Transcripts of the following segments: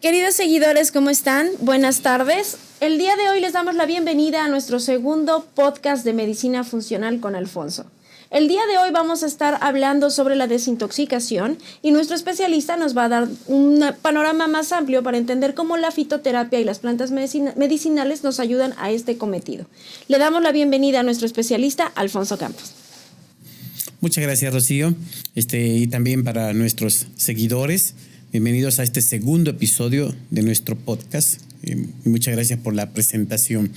Queridos seguidores, ¿cómo están? Buenas tardes. El día de hoy les damos la bienvenida a nuestro segundo podcast de Medicina Funcional con Alfonso. El día de hoy vamos a estar hablando sobre la desintoxicación y nuestro especialista nos va a dar un panorama más amplio para entender cómo la fitoterapia y las plantas medicinales nos ayudan a este cometido. Le damos la bienvenida a nuestro especialista, Alfonso Campos. Muchas gracias, Rocío, y también para nuestros seguidores. Bienvenidos a este segundo episodio de nuestro podcast. Muchas gracias por la presentación.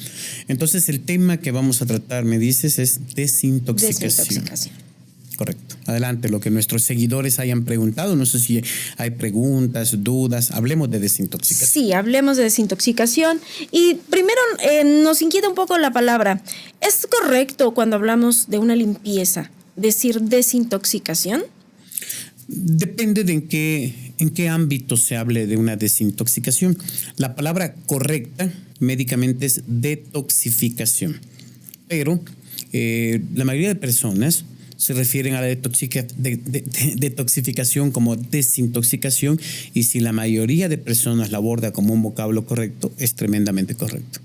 Entonces, el tema que vamos a tratar, me dices, es desintoxicación. Correcto. Adelante, lo que nuestros seguidores hayan preguntado. No sé si hay preguntas, dudas. Hablemos de desintoxicación. Sí, hablemos de desintoxicación. Y primero nos inquieta un poco la palabra. ¿Es correcto cuando hablamos de una limpieza decir desintoxicación? Depende de en qué ámbito se hable de una desintoxicación. La palabra correcta médicamente es detoxificación, pero la mayoría de personas se refieren a la detoxificación como desintoxicación, y si la mayoría de personas la aborda como un vocablo correcto, es tremendamente correcto.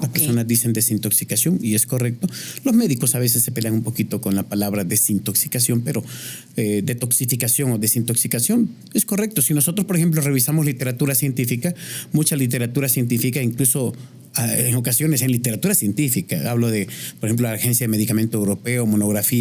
Las personas dicen desintoxicación y es correcto. Los médicos a veces se pelean un poquito con la palabra desintoxicación, pero detoxificación o desintoxicación es correcto. Si nosotros, por ejemplo, revisamos literatura científica, mucha literatura científica, incluso en ocasiones en literatura científica, hablo de, por ejemplo, la Agencia de Medicamento Europeo,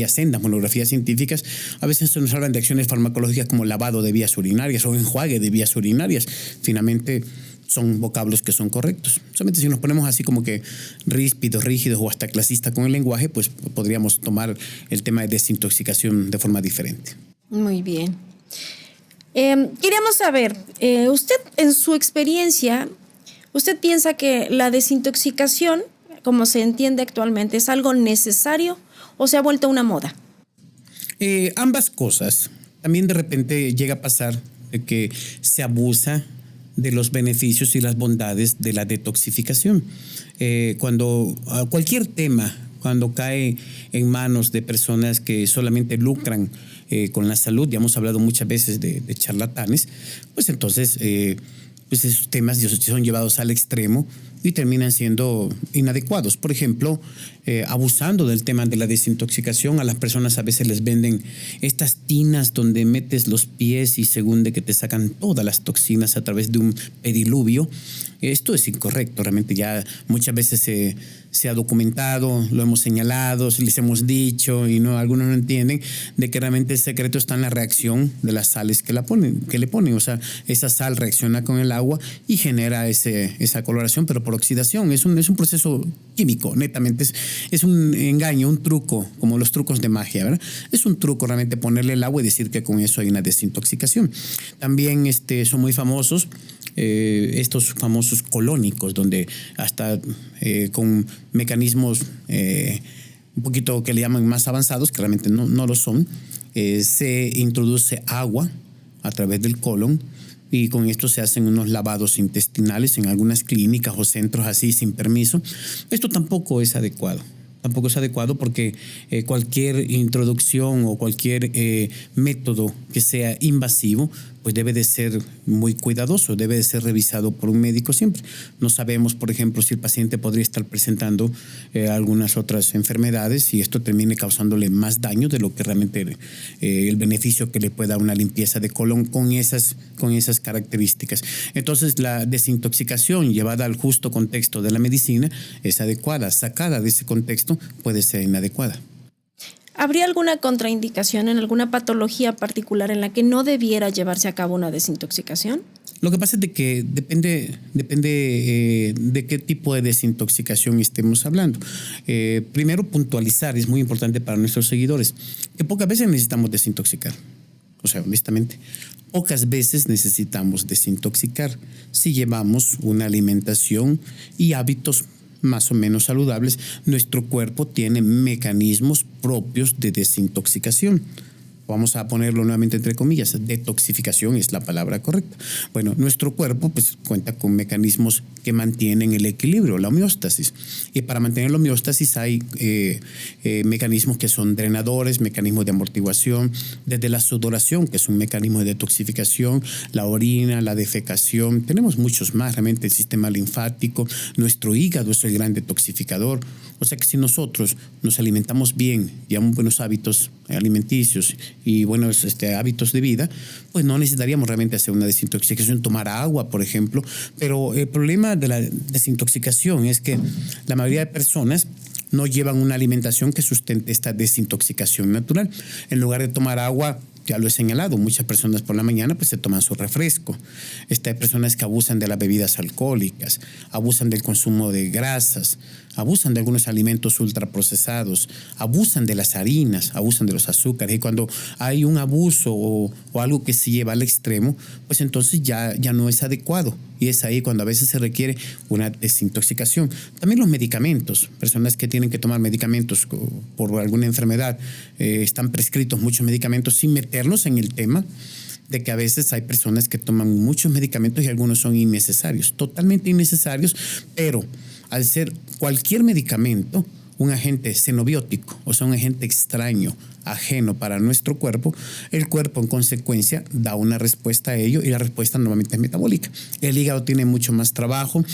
sendas monografías científicas, a veces nos hablan de acciones farmacológicas como lavado de vías urinarias o enjuague de vías urinarias. Finalmente, son vocablos que son correctos. Solamente si nos ponemos así como que ríspidos, rígidos o hasta clasistas con el lenguaje, pues podríamos tomar el tema de desintoxicación de forma diferente. Muy bien. Queríamos saber, usted en su experiencia, ¿usted piensa que la desintoxicación, como se entiende actualmente, es algo necesario o se ha vuelto una moda? Ambas cosas. También de repente llega a pasar que se abusa de los beneficios y las bondades de la detoxificación. Cuando cualquier tema, cuando cae en manos de personas que solamente lucran con la salud, ya hemos hablado muchas veces de charlatanes, pues entonces pues esos temas son llevados al extremo y terminan siendo inadecuados. Por ejemplo, abusando del tema de la desintoxicación, a las personas a veces les venden estas tinas donde metes los pies y según de que te sacan todas las toxinas a través de un pediluvio. Esto es incorrecto, realmente ya muchas veces se ha documentado, lo hemos señalado, les hemos dicho y algunos no entienden de que realmente el secreto está en la reacción de las sales que le ponen. O sea, esa sal reacciona con el agua y genera esa coloración, pero por oxidación. Es un proceso químico, netamente. Es un engaño, un truco, como los trucos de magia, ¿verdad? Es un truco realmente ponerle el agua y decir que con eso hay una desintoxicación. También son muy famosos estos famosos colónicos, donde hasta con mecanismos un poquito que le llaman más avanzados, que realmente no lo son, se introduce agua a través del colon y con esto se hacen unos lavados intestinales en algunas clínicas o centros así sin permiso. Esto tampoco es adecuado. Tampoco es adecuado porque cualquier introducción o cualquier método que sea invasivo, pues debe de ser muy cuidadoso, debe de ser revisado por un médico siempre. No sabemos, por ejemplo, si el paciente podría estar presentando algunas otras enfermedades y esto termine causándole más daño de lo que realmente el beneficio que le pueda una limpieza de colon con esas características. Entonces, la desintoxicación llevada al justo contexto de la medicina es adecuada. Sacada de ese contexto puede ser inadecuada. ¿Habría alguna contraindicación en alguna patología particular en la que no debiera llevarse a cabo una desintoxicación? Lo que pasa es de que depende de qué tipo de desintoxicación estemos hablando. Primero, puntualizar, es muy importante para nuestros seguidores, que pocas veces necesitamos desintoxicar. O sea, honestamente, pocas veces necesitamos desintoxicar si llevamos una alimentación y hábitos más o menos saludables. Nuestro cuerpo tiene mecanismos propios de desintoxicación. Vamos a ponerlo nuevamente entre comillas, detoxificación es la palabra correcta. Bueno, nuestro cuerpo pues cuenta con mecanismos que mantienen el equilibrio, la homeostasis. Y para mantener la homeostasis hay mecanismos que son drenadores, mecanismos de amortiguación, desde la sudoración, que es un mecanismo de detoxificación, la orina, la defecación. Tenemos muchos más, realmente el sistema linfático, nuestro hígado es el gran detoxificador. O sea que si nosotros nos alimentamos bien, llevamos buenos hábitos alimenticios y buenos hábitos de vida, pues no necesitaríamos realmente hacer una desintoxicación, tomar agua, por ejemplo. Pero el problema de la desintoxicación es que la mayoría de personas no llevan una alimentación que sustente esta desintoxicación natural. En lugar de tomar agua, ya lo he señalado, muchas personas por la mañana pues se toman su refresco. Hay personas que abusan de las bebidas alcohólicas, abusan del consumo de grasas, abusan de algunos alimentos ultraprocesados, abusan de las harinas, abusan de los azúcares. Y cuando hay un abuso o algo que se lleva al extremo, pues entonces ya no es adecuado. Y es ahí cuando a veces se requiere una desintoxicación. También los medicamentos, personas que tienen que tomar medicamentos por alguna enfermedad, están prescritos muchos medicamentos sin meternos en el tema de que a veces hay personas que toman muchos medicamentos y algunos son innecesarios, totalmente innecesarios, pero al ser cualquier medicamento un agente xenobiótico, o sea, un agente extraño, ajeno para nuestro cuerpo, el cuerpo en consecuencia da una respuesta a ello y la respuesta normalmente es metabólica. El hígado tiene mucho más trabajo,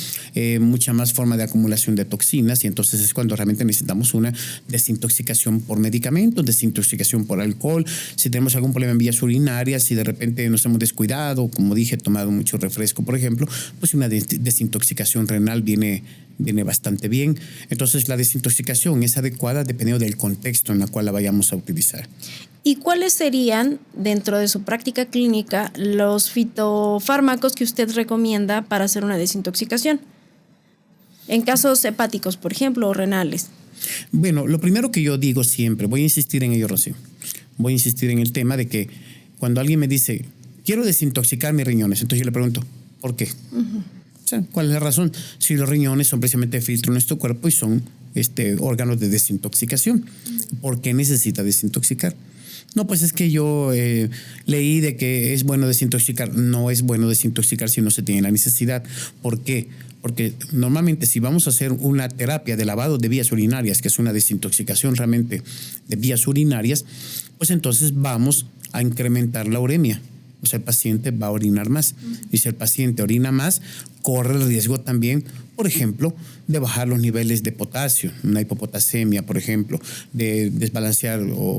mucha más forma de acumulación de toxinas y entonces es cuando realmente necesitamos una desintoxicación por medicamentos, desintoxicación por alcohol, si tenemos algún problema en vías urinarias, si de repente nos hemos descuidado, como dije, tomado mucho refresco, por ejemplo, pues una desintoxicación renal viene bastante bien. Entonces la desintoxicación es adecuada dependiendo del contexto en el cual la vayamos a utilizar. ¿Y cuáles serían, dentro de su práctica clínica, los fitofármacos que usted recomienda para hacer una desintoxicación? En casos hepáticos, por ejemplo, o renales. Bueno, lo primero que yo digo siempre, voy a insistir en ello, Rocío, voy a insistir en el tema de que cuando alguien me dice, quiero desintoxicar mis riñones, entonces yo le pregunto, ¿por qué? Uh-huh. O sea, ¿cuál es la razón? Si los riñones son precisamente filtro de nuestro cuerpo y son órganos de desintoxicación. ¿Por qué necesita desintoxicar? No, pues es que yo leí de que es bueno desintoxicar. No es bueno desintoxicar si no se tiene la necesidad. ¿Por qué? Porque normalmente si vamos a hacer una terapia de lavado de vías urinarias, que es una desintoxicación realmente de vías urinarias, pues entonces vamos a incrementar la uremia. O sea, el paciente va a orinar más. Y si el paciente orina más, corre el riesgo también, por ejemplo, de bajar los niveles de potasio, una hipopotasemia, por ejemplo, de desbalancear o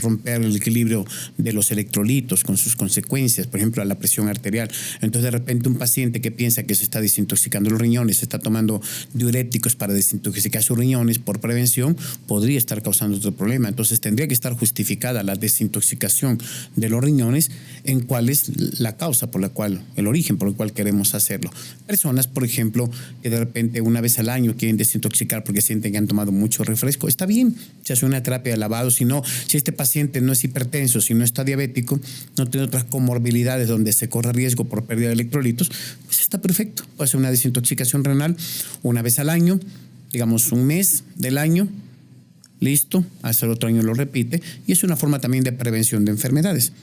romper el equilibrio de los electrolitos con sus consecuencias, por ejemplo, a la presión arterial. Entonces, de repente, un paciente que piensa que se está desintoxicando los riñones, se está tomando diuréticos para desintoxicar sus riñones por prevención, podría estar causando otro problema. Entonces, tendría que estar justificada la desintoxicación de los riñones en cuál es la causa por la cual, el origen por el cual queremos hacerlo. Personas, por ejemplo, que de repente una vez al año quieren desintoxicar porque sienten que han tomado mucho refresco, está bien, se hace una terapia de lavado. Si este paciente no es hipertenso, si no está diabético, no tiene otras comorbilidades donde se corre riesgo por pérdida de electrolitos, pues está perfecto. Puede hacer una desintoxicación renal una vez al año, digamos un mes del año, listo, hasta el otro año lo repite, y es una forma también de prevención de enfermedades.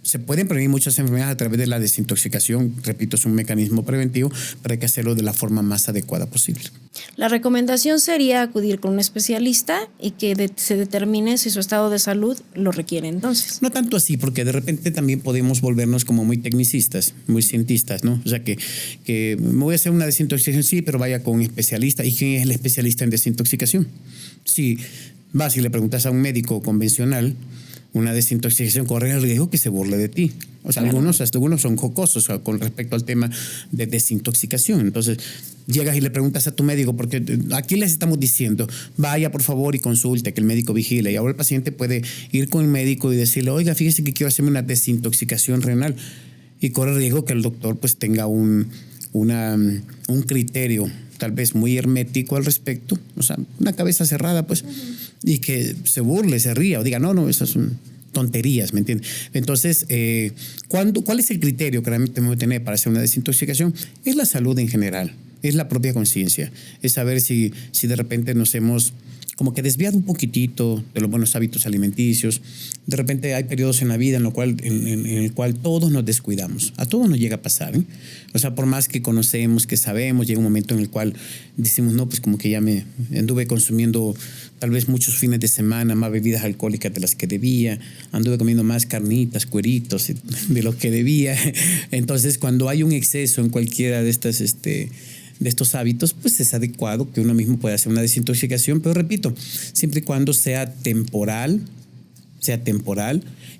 Se pueden prevenir muchas enfermedades a través de la desintoxicación. Repito, es un mecanismo preventivo, pero hay que hacerlo de la forma más adecuada posible. La recomendación sería acudir con un especialista y que se determine si su estado de salud lo requiere entonces. No tanto así, porque de repente también podemos volvernos como muy tecnicistas, muy cientistas, ¿no? O sea, que me voy a hacer una desintoxicación, sí, pero vaya con un especialista. ¿Y quién es el especialista en desintoxicación? Si vas y le preguntas a un médico convencional, una desintoxicación corre el riesgo que se burle de ti. O sea, claro. algunos son jocosos con respecto al tema de desintoxicación. Entonces, llegas y le preguntas a tu médico, porque aquí les estamos diciendo, vaya por favor y consulte, que el médico vigile. Y ahora el paciente puede ir con el médico y decirle, oiga, fíjese que quiero hacerme una desintoxicación renal. Y corre el riesgo que el doctor pues tenga un criterio tal vez muy hermético al respecto, o sea, una cabeza cerrada, pues, y que se burle, se ría, o diga, no, esas son tonterías, ¿me entiendes? Entonces, ¿cuál es el criterio que realmente tenemos que tener para hacer una desintoxicación? Es la salud en general, es la propia conciencia, es saber si de repente nos hemos como que desviado un poquitito de los buenos hábitos alimenticios. De repente hay periodos en la vida en el cual todos nos descuidamos. A todos nos llega a pasar, ¿eh? O sea, por más que conocemos, que sabemos, llega un momento en el cual decimos, no, pues como que ya me anduve consumiendo tal vez muchos fines de semana más bebidas alcohólicas de las que debía, anduve comiendo más carnitas, cueritos de lo que debía. Entonces, cuando hay un exceso en cualquiera de estos hábitos, pues es adecuado que uno mismo pueda hacer una desintoxicación, pero repito, siempre y cuando sea temporal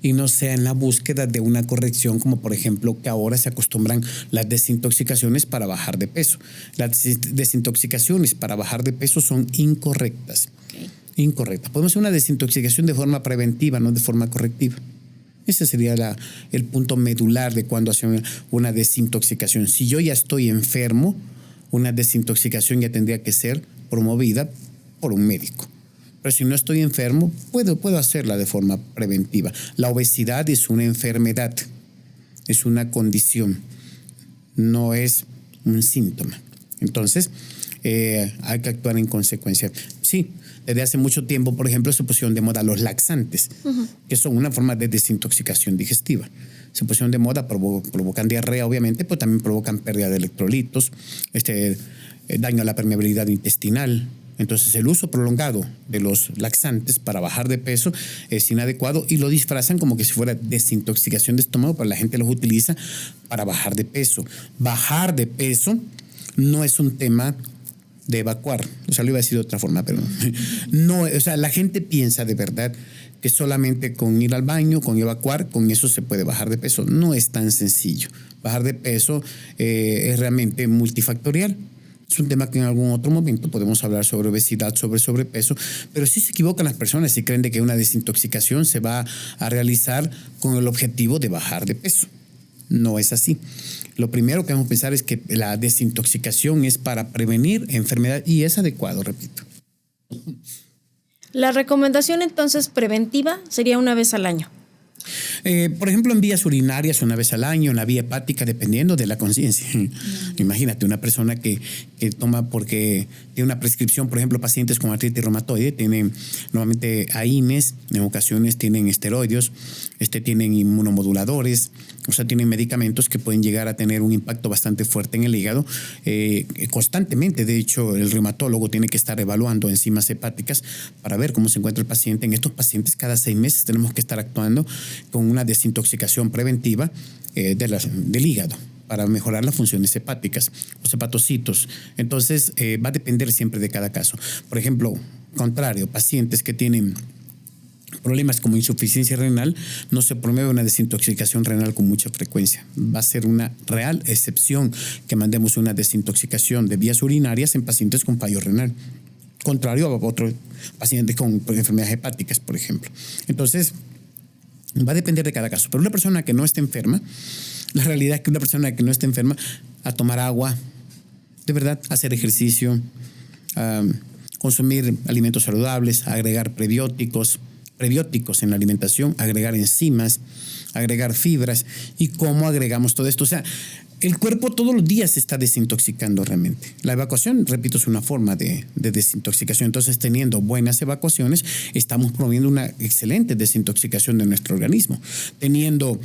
y no sea en la búsqueda de una corrección, como por ejemplo que ahora se acostumbran las desintoxicaciones para bajar de peso. Las desintoxicaciones para bajar de peso son incorrectas. Okay. Incorrectas. Podemos hacer una desintoxicación de forma preventiva, no de forma correctiva. Ese sería el punto medular de cuando hacer una desintoxicación. Si yo ya estoy enfermo, una desintoxicación ya tendría que ser promovida por un médico. Pero si no estoy enfermo, puedo hacerla de forma preventiva. La obesidad es una enfermedad, es una condición, no es un síntoma. Entonces, hay que actuar en consecuencia. Sí, desde hace mucho tiempo, por ejemplo, se pusieron de moda los laxantes, que son una forma de desintoxicación digestiva. Se pusieron de moda, provocan diarrea, obviamente, pero también provocan pérdida de electrolitos, daño a la permeabilidad intestinal. Entonces, el uso prolongado de los laxantes para bajar de peso es inadecuado y lo disfrazan como que si fuera desintoxicación de estómago, pero la gente los utiliza para bajar de peso. Bajar de peso no es un tema de evacuar. O sea, lo iba a decir de otra forma, pero no. O sea, la gente piensa de verdad que solamente con ir al baño, con evacuar, con eso se puede bajar de peso. No es tan sencillo. Bajar de peso es realmente multifactorial. Es un tema que en algún otro momento podemos hablar sobre obesidad, sobre sobrepeso, pero sí se equivocan las personas si creen de que una desintoxicación se va a realizar con el objetivo de bajar de peso. No es así. Lo primero que vamos a pensar es que la desintoxicación es para prevenir enfermedad y es adecuado, repito. La recomendación entonces preventiva sería una vez al año. Por ejemplo, en vías urinarias una vez al año, en la vía hepática, dependiendo de la conciencia. Imagínate una persona que toma porque tiene una prescripción, por ejemplo, pacientes con artritis reumatoide, tienen normalmente AINES, en ocasiones tienen esteroides, tienen inmunomoduladores, o sea, tienen medicamentos que pueden llegar a tener un impacto bastante fuerte en el hígado constantemente. De hecho, el reumatólogo tiene que estar evaluando enzimas hepáticas para ver cómo se encuentra el paciente. En estos pacientes, cada 6 meses tenemos que estar actuando con una desintoxicación preventiva del hígado para mejorar las funciones hepáticas, los hepatocitos. Entonces, va a depender siempre de cada caso. Por ejemplo, contrario, pacientes que tienen problemas como insuficiencia renal, no se promueve una desintoxicación renal con mucha frecuencia. Va a ser una real excepción que mandemos una desintoxicación de vías urinarias en pacientes con fallo renal. Contrario a otros pacientes con enfermedades hepáticas, por ejemplo. Entonces, va a depender de cada caso. Pero una persona que no esté enferma, la realidad es que una persona que no esté enferma, a tomar agua, de verdad, hacer ejercicio, consumir alimentos saludables, agregar prebióticos en la alimentación, agregar enzimas, agregar fibras. ¿Y cómo agregamos todo esto? O sea, el cuerpo todos los días se está desintoxicando realmente. La evacuación, repito, es una forma de desintoxicación. Entonces, teniendo buenas evacuaciones, estamos promoviendo una excelente desintoxicación de nuestro organismo. Teniendo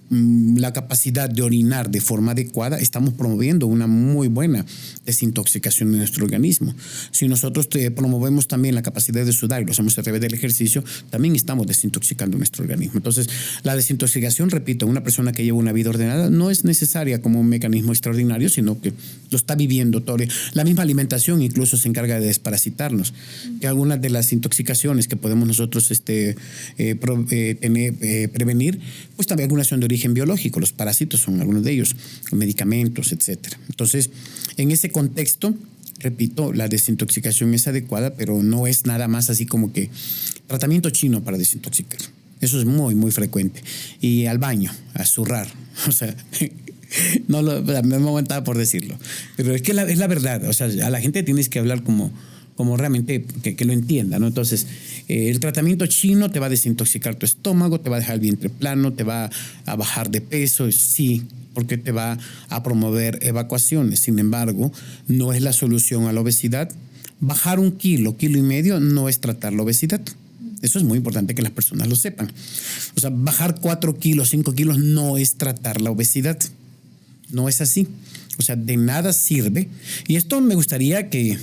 la capacidad de orinar de forma adecuada, estamos promoviendo una muy buena desintoxicación de nuestro organismo. Si nosotros promovemos también la capacidad de sudar y lo hacemos a través del ejercicio, también estamos desintoxicando nuestro organismo. Entonces, la desintoxicación, repito, en una persona que lleva una vida ordenada no es necesaria como un mecanismo extraordinario, sino que lo está viviendo todo. La misma alimentación incluso se encarga de desparasitarnos. Que algunas de las intoxicaciones que podemos nosotros prevenir, pues también algunas son de origen biológico, los parásitos son algunos de ellos, medicamentos, etcétera. Entonces, en ese contexto, repito, la desintoxicación es adecuada, pero no es nada más así como que tratamiento chino para desintoxicar. Eso es muy, muy frecuente. Y al baño, a zurrar. O sea, no me aguantaba por decirlo. Pero es que es la verdad. O sea, a la gente tienes que hablar como realmente que lo entienda, ¿no? Entonces, el tratamiento chino te va a desintoxicar tu estómago, te va a dejar el vientre plano, te va a bajar de peso, sí, porque te va a promover evacuaciones. Sin embargo, no es la solución a la obesidad. bajar 1 kilo, 1,5 kilos no es tratar la obesidad. Eso es muy importante que las personas lo sepan. O sea, bajar 4 kilos, 5 kilos no es tratar la obesidad. No es así. O sea, de nada sirve. Y esto me gustaría que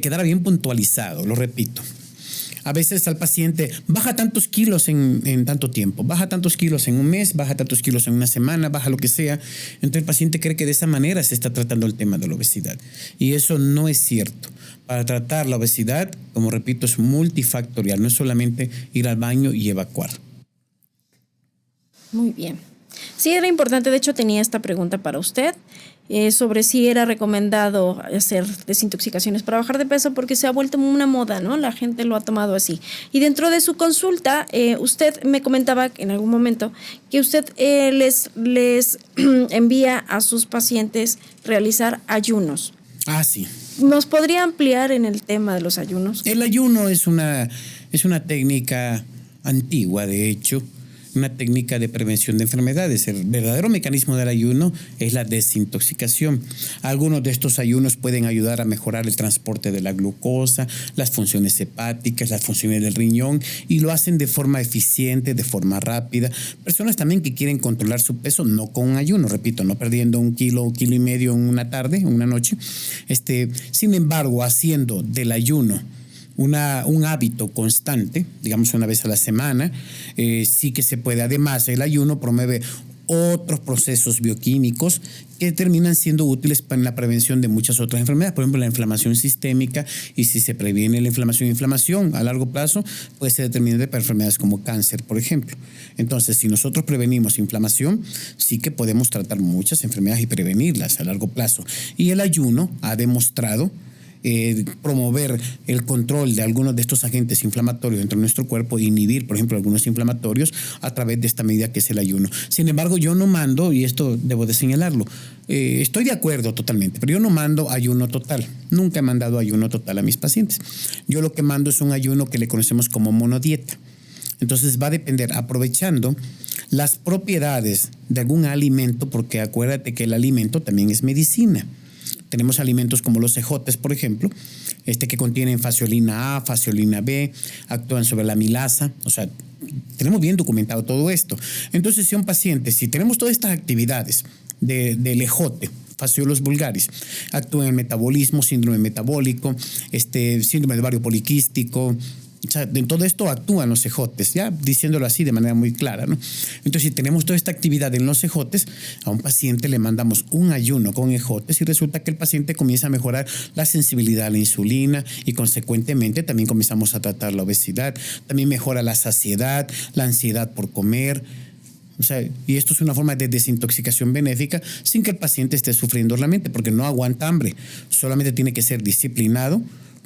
quedara bien puntualizado, lo repito. A veces al paciente baja tantos kilos en tanto tiempo, baja tantos kilos en un mes, baja tantos kilos en una semana, baja lo que sea. Entonces el paciente cree que de esa manera se está tratando el tema de la obesidad. Y eso no es cierto. Para tratar la obesidad, como repito, es multifactorial, no es solamente ir al baño y evacuar. Muy bien. Sí, era importante, de hecho tenía esta pregunta para usted sobre si era recomendado hacer desintoxicaciones para bajar de peso, porque se ha vuelto una moda, ¿no? La gente lo ha tomado así. Y dentro de su consulta, usted me comentaba en algún momento que usted les envía a sus pacientes realizar ayunos. Ah, sí. ¿Nos podría ampliar en el tema de los ayunos? El ayuno es una técnica antigua, de hecho, una técnica de prevención de enfermedades. El verdadero mecanismo del ayuno es la desintoxicación. Algunos de estos ayunos pueden ayudar a mejorar el transporte de la glucosa, las funciones hepáticas, las funciones del riñón, y lo hacen de forma eficiente, de forma rápida. Personas también que quieren controlar su peso, no con un ayuno, repito, no perdiendo 1 kilo o 1,5 kilos en una tarde, en una noche. Sin embargo, haciendo del ayuno un hábito constante, digamos una vez a la semana, sí que se puede. Además, el ayuno promueve otros procesos bioquímicos que terminan siendo útiles para la prevención de muchas otras enfermedades, por ejemplo la inflamación sistémica, y si se previene la inflamación a largo plazo puede ser determinante para enfermedades como cáncer, por ejemplo. Entonces, si nosotros prevenimos inflamación, sí que podemos tratar muchas enfermedades y prevenirlas a largo plazo. Y el ayuno ha demostrado promover el control de algunos de estos agentes inflamatorios dentro de nuestro cuerpo, inhibir, por ejemplo, algunos inflamatorios a través de esta medida que es el ayuno. Sin embargo, yo no mando, y esto debo de señalarlo, estoy de acuerdo totalmente, pero yo no mando ayuno total. Nunca he mandado ayuno total a mis pacientes. Yo lo que mando es un ayuno que le conocemos como monodieta. Entonces va a depender, aprovechando las propiedades de algún alimento, porque acuérdate que el alimento también es medicina. Tenemos alimentos como los ejotes, por ejemplo, que contienen faciolina A, faciolina B, actúan sobre la amilasa. O sea, tenemos bien documentado todo esto. Entonces, si tenemos todas estas actividades del ejote, Phaseolus vulgaris, actúa en el metabolismo, síndrome metabólico, síndrome de ovario poliquístico. O sea, en todo esto actúan los ejotes, ya diciéndolo así de manera muy clara, ¿no? Entonces, si tenemos toda esta actividad en los ejotes, a un paciente le mandamos un ayuno con ejotes y resulta que el paciente comienza a mejorar la sensibilidad a la insulina y consecuentemente también comenzamos a tratar la obesidad. También mejora la saciedad, la ansiedad por comer. O sea, y esto es una forma de desintoxicación benéfica sin que el paciente esté sufriendo realmente, porque no aguanta hambre, solamente tiene que ser disciplinado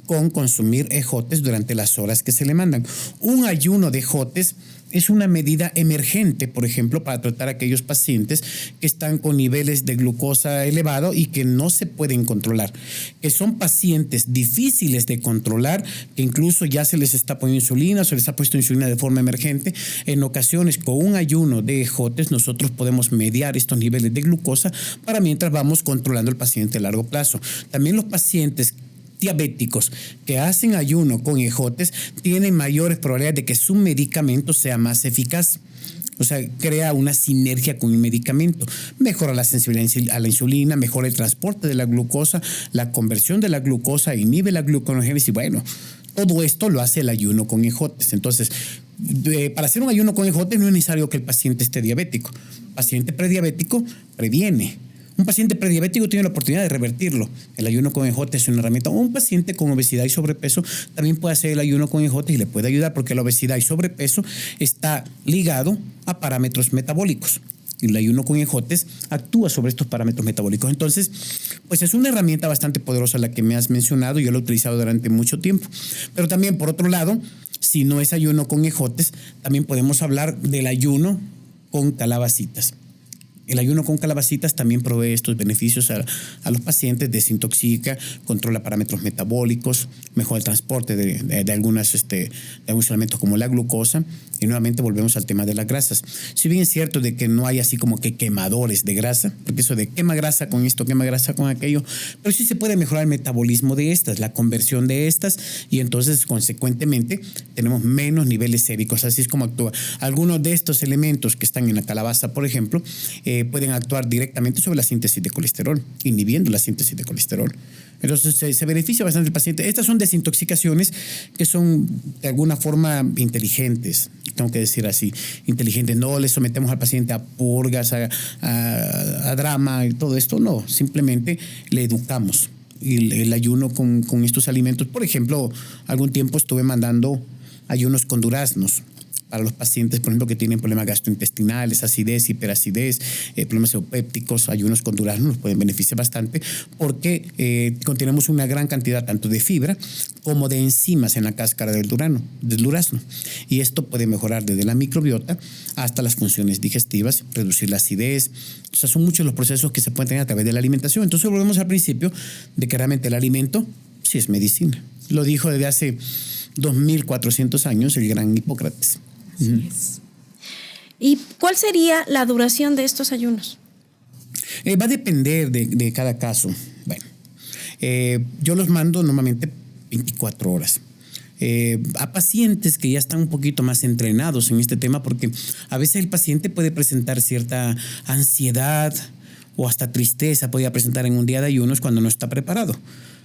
con consumir ejotes durante las horas que se le mandan. Un ayuno de ejotes es una medida emergente, por ejemplo, para tratar a aquellos pacientes que están con niveles de glucosa elevado y que no se pueden controlar, que son pacientes difíciles de controlar, que incluso ya se les está poniendo insulina, se les ha puesto insulina de forma emergente. En ocasiones, con un ayuno de ejotes, nosotros podemos mediar estos niveles de glucosa para mientras vamos controlando al paciente a largo plazo. También los pacientes diabéticos que hacen ayuno con ejotes tienen mayores probabilidades de que su medicamento sea más eficaz. O sea, crea una sinergia con el medicamento. Mejora la sensibilidad a la insulina, mejora el transporte de la glucosa, la conversión de la glucosa, inhibe la gluconogénesis. Y bueno, todo esto lo hace el ayuno con ejotes. Entonces, para hacer un ayuno con ejotes no es necesario que el paciente esté diabético. Paciente prediabético previene. Un paciente prediabético tiene la oportunidad de revertirlo. El ayuno con ejotes es una herramienta. Un paciente con obesidad y sobrepeso también puede hacer el ayuno con ejotes y le puede ayudar porque la obesidad y sobrepeso está ligado a parámetros metabólicos. Y el ayuno con ejotes actúa sobre estos parámetros metabólicos. Entonces, pues es una herramienta bastante poderosa la que me has mencionado. Yo la he utilizado durante mucho tiempo. Pero también, por otro lado, si no es ayuno con ejotes, también podemos hablar del ayuno con calabacitas. El ayuno con calabacitas también provee estos beneficios a los pacientes, desintoxica, controla parámetros metabólicos, mejora el transporte de algunos elementos como la glucosa, y nuevamente volvemos al tema de las grasas. Si bien es cierto de que no hay así como que quemadores de grasa, porque eso de quema grasa con esto, quema grasa con aquello, pero sí se puede mejorar el metabolismo de estas, la conversión de estas, y entonces consecuentemente tenemos menos niveles séricos. Así es como actúa. Algunos de estos elementos que están en la calabaza, por ejemplo, pueden actuar directamente sobre la síntesis de colesterol, inhibiendo la síntesis de colesterol. Entonces se beneficia bastante el paciente. Estas son desintoxicaciones que son de alguna forma inteligentes, tengo que decir así, inteligentes. No le sometemos al paciente a purgas, a drama y todo esto, no, simplemente le educamos. Y el ayuno con estos alimentos, por ejemplo, algún tiempo estuve mandando ayunos con duraznos para los pacientes, por ejemplo, que tienen problemas gastrointestinales, acidez, hiperacidez, problemas eupépticos. Ayunos con durazno nos pueden beneficiar bastante porque contenemos una gran cantidad tanto de fibra como de enzimas en la cáscara del durazno. Y esto puede mejorar desde la microbiota hasta las funciones digestivas, reducir la acidez. O sea, son muchos los procesos que se pueden tener a través de la alimentación. Entonces volvemos al principio de que realmente el alimento sí es medicina. Lo dijo desde hace 2400 años el gran Hipócrates. Así es. ¿Y cuál sería la duración de estos ayunos? Va a depender de cada caso. Bueno, yo los mando normalmente 24 horas. A pacientes que ya están un poquito más entrenados en este tema, porque a veces el paciente puede presentar cierta ansiedad o hasta tristeza, podría presentar en un día de ayunos cuando no está preparado.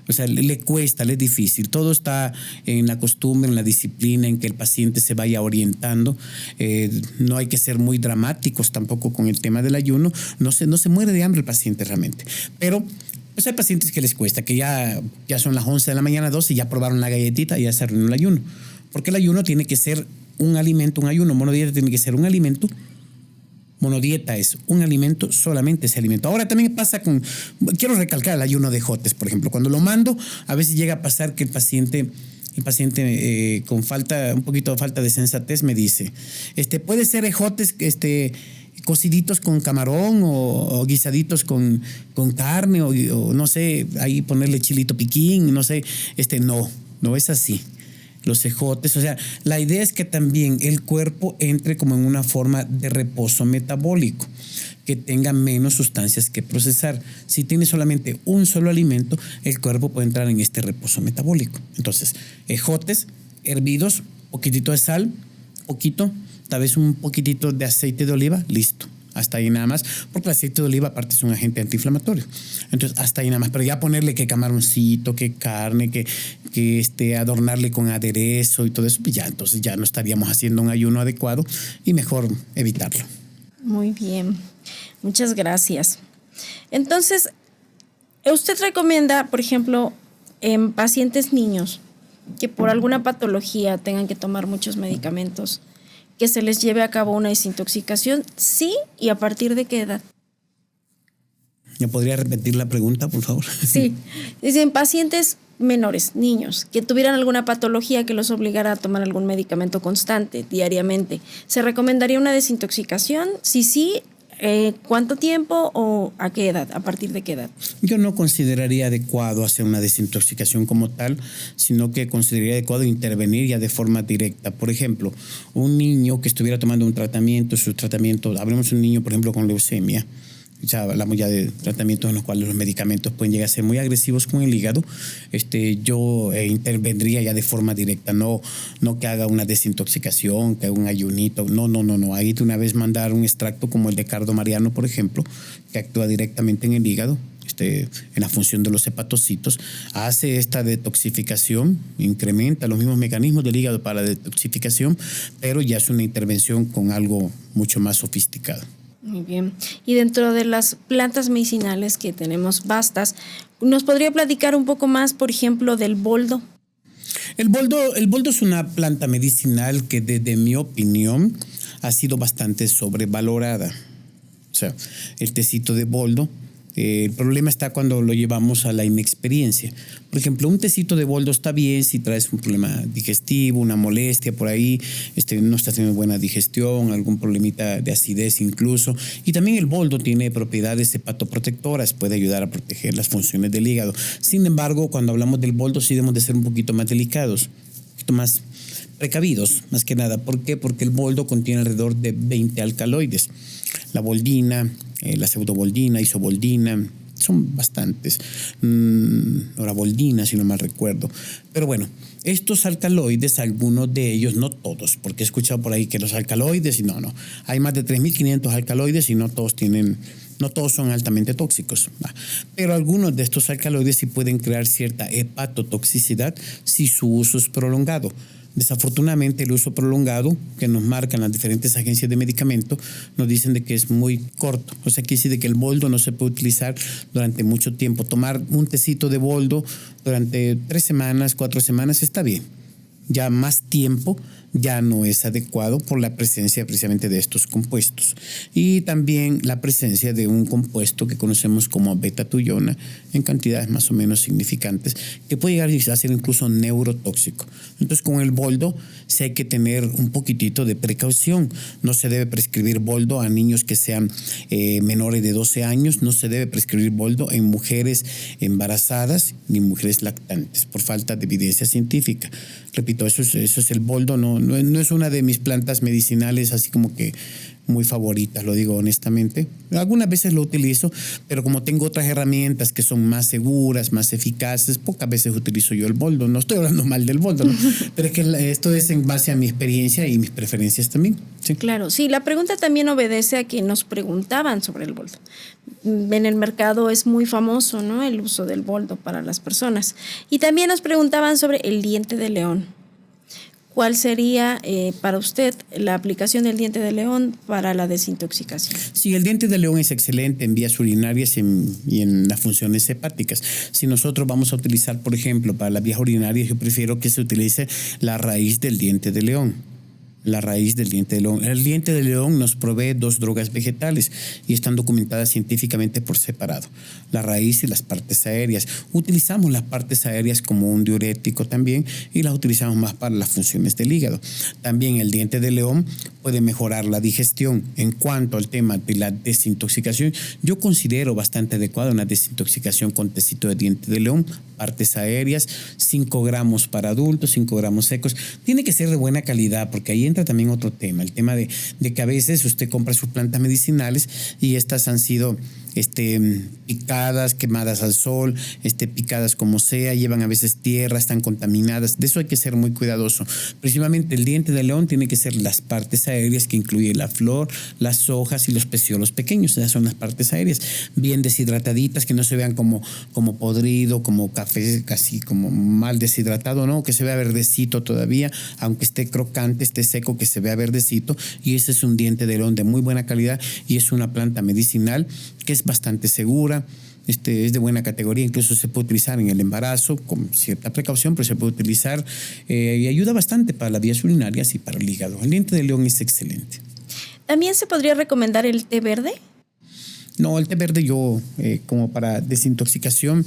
O sea, le cuesta, le es difícil. Todo está en la costumbre, en la disciplina, en que el paciente se vaya orientando. No hay que ser muy dramáticos tampoco con el tema del ayuno. No se muere de hambre el paciente realmente. Pero pues hay pacientes que les cuesta, que ya son las 11 de la mañana, 12, y ya probaron la galletita y ya se arruinó el ayuno. Porque el ayuno tiene que ser un alimento, un ayuno monodieta tiene que ser un alimento. Monodieta es un alimento, solamente ese alimento. Ahora también pasa quiero recalcar el ayuno de ejotes, por ejemplo. Cuando lo mando, a veces llega a pasar que el paciente con un poquito de falta de sensatez me dice, puede ser ejotes, cociditos con camarón o guisaditos con carne o no sé, ahí ponerle chilito piquín, no sé, no es así. Los ejotes, o sea, la idea es que también el cuerpo entre como en una forma de reposo metabólico, que tenga menos sustancias que procesar. Si tiene solamente un solo alimento, el cuerpo puede entrar en este reposo metabólico. Entonces, ejotes hervidos, poquitito de sal, tal vez un poquitito de aceite de oliva, listo. Hasta ahí nada más, porque el aceite de oliva aparte es un agente antiinflamatorio. Entonces, hasta ahí nada más. Pero ya ponerle que camaroncito, que carne, que adornarle con aderezo y todo eso, pues entonces ya no estaríamos haciendo un ayuno adecuado y mejor evitarlo. Muy bien, muchas gracias. Entonces, ¿usted recomienda, por ejemplo, en pacientes niños que por alguna patología tengan que tomar muchos medicamentos, que se les lleve a cabo una desintoxicación? Sí, ¿y a partir de qué edad? ¿Me podría repetir la pregunta, por favor? Sí, dicen pacientes menores, niños, que tuvieran alguna patología que los obligara a tomar algún medicamento constante, diariamente. ¿Se recomendaría una desintoxicación? Sí, ¿cuánto tiempo o a qué edad? ¿A partir de qué edad? Yo no consideraría adecuado hacer una desintoxicación como tal, sino que consideraría adecuado intervenir ya de forma directa. Por ejemplo, un niño que estuviera tomando un tratamiento, hablemos de un niño, por ejemplo, con leucemia. Ya hablamos ya de tratamientos en los cuales los medicamentos pueden llegar a ser muy agresivos con el hígado. Yo intervendría ya de forma directa, no que haga una desintoxicación, que haga un ayunito. No. Ahí de una vez mandar un extracto como el de cardo mariano, por ejemplo, que actúa directamente en el hígado, en la función de los hepatocitos, hace esta detoxificación, incrementa los mismos mecanismos del hígado para la detoxificación, pero ya es una intervención con algo mucho más sofisticado. Muy bien. Y dentro de las plantas medicinales que tenemos vastas, ¿nos podría platicar un poco más, por ejemplo, del boldo? El boldo es una planta medicinal que, desde mi opinión, ha sido bastante sobrevalorada. O sea, el tecito de boldo El problema está cuando lo llevamos a la inexperiencia. Por ejemplo, un tecito de boldo está bien si traes un problema digestivo, una molestia por ahí, no estás teniendo buena digestión, algún problemita de acidez incluso. Y también el boldo tiene propiedades hepatoprotectoras, puede ayudar a proteger las funciones del hígado. Sin embargo, cuando hablamos del boldo sí debemos de ser un poquito más delicados, un poquito más precavidos, más que nada. ¿Por qué? Porque el boldo contiene alrededor de 20 alcaloides. La boldina, la pseudoboldina, isoboldina, son bastantes. Noraboldina, si no mal recuerdo. Pero bueno, estos alcaloides, algunos de ellos, no todos, porque he escuchado por ahí que los alcaloides, y no. Hay más de 3.500 alcaloides y no todos son altamente tóxicos. Pero algunos de estos alcaloides sí pueden crear cierta hepatotoxicidad si su uso es prolongado. Desafortunadamente, el uso prolongado que nos marcan las diferentes agencias de medicamento nos dicen de que es muy corto. O sea, quiere decir de que el boldo no se puede utilizar durante mucho tiempo. Tomar un tecito de boldo durante 3 semanas, 4 semanas está bien. Ya más tiempo ya no es adecuado por la presencia precisamente de estos compuestos. Y también la presencia de un compuesto que conocemos como beta-tuyona en cantidades más o menos significantes, que puede llegar a ser incluso neurotóxico. Entonces, con el boldo sí hay que tener un poquitito de precaución. No se debe prescribir boldo a niños que sean menores de 12 años, no se debe prescribir boldo en mujeres embarazadas ni mujeres lactantes por falta de evidencia científica. Repito, eso es el boldo, no es una de mis plantas medicinales así como que muy favoritas, lo digo honestamente. Algunas veces lo utilizo, pero como tengo otras herramientas que son más seguras, más eficaces, pocas veces utilizo yo el boldo. No estoy hablando mal del boldo, ¿no? Pero es que esto es en base a mi experiencia y mis preferencias también. Sí. Claro, sí, la pregunta también obedece a que nos preguntaban sobre el boldo. En el mercado es muy famoso, ¿no?, el uso del boldo para las personas. Y también nos preguntaban sobre el diente de león. ¿Cuál sería para usted la aplicación del diente de león para la desintoxicación? Sí, el diente de león es excelente en vías urinarias y en las funciones hepáticas. Si nosotros vamos a utilizar, por ejemplo, para las vías urinarias, yo prefiero que se utilice la raíz del diente de león. La raíz del diente de león. El diente de león nos provee 2 drogas vegetales y están documentadas científicamente por separado. La raíz y las partes aéreas. Utilizamos las partes aéreas como un diurético también y las utilizamos más para las funciones del hígado. También el diente de león puede mejorar la digestión. En cuanto al tema de la desintoxicación, yo considero bastante adecuada una desintoxicación con tecito de diente de león, partes aéreas, 5 gramos para adultos, 5 gramos secos. Tiene que ser de buena calidad porque ahí entra también otro tema, el tema de que a veces usted compra sus plantas medicinales y estas han sido picadas, quemadas al sol, picadas como sea, llevan a veces tierra, están contaminadas. De eso hay que ser muy cuidadoso. Principalmente el diente de león tiene que ser las partes aéreas, que incluye la flor, las hojas y los pecíolos pequeños. Esas son las partes aéreas, bien deshidrataditas, que no se vean como podrido, como café, casi como mal deshidratado, ¿no? Que se vea verdecito todavía, aunque esté crocante, esté seco, que se vea verdecito. Y ese es un diente de león de muy buena calidad y es una planta medicinal que es bastante segura, es de buena categoría, incluso se puede utilizar en el embarazo con cierta precaución, pero se puede utilizar y ayuda bastante para las vías urinarias y para el hígado. El diente de león es excelente. ¿También se podría recomendar el té verde? No, el té verde yo como para desintoxicación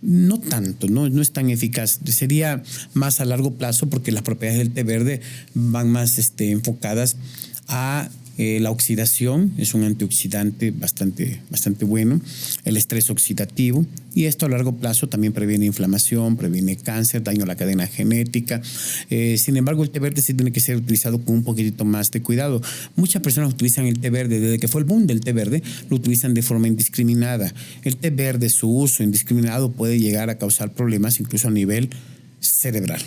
no tanto, no es tan eficaz. Sería más a largo plazo porque las propiedades del té verde van más enfocadas a la oxidación. Es un antioxidante bastante bueno, el estrés oxidativo, y esto a largo plazo también previene inflamación, previene cáncer, daño a la cadena genética. Sin embargo, el té verde sí tiene que ser utilizado con un poquitito más de cuidado. Muchas personas utilizan el té verde, desde que fue el boom del té verde, lo utilizan de forma indiscriminada. El té verde, su uso indiscriminado puede llegar a causar problemas incluso a nivel cerebral.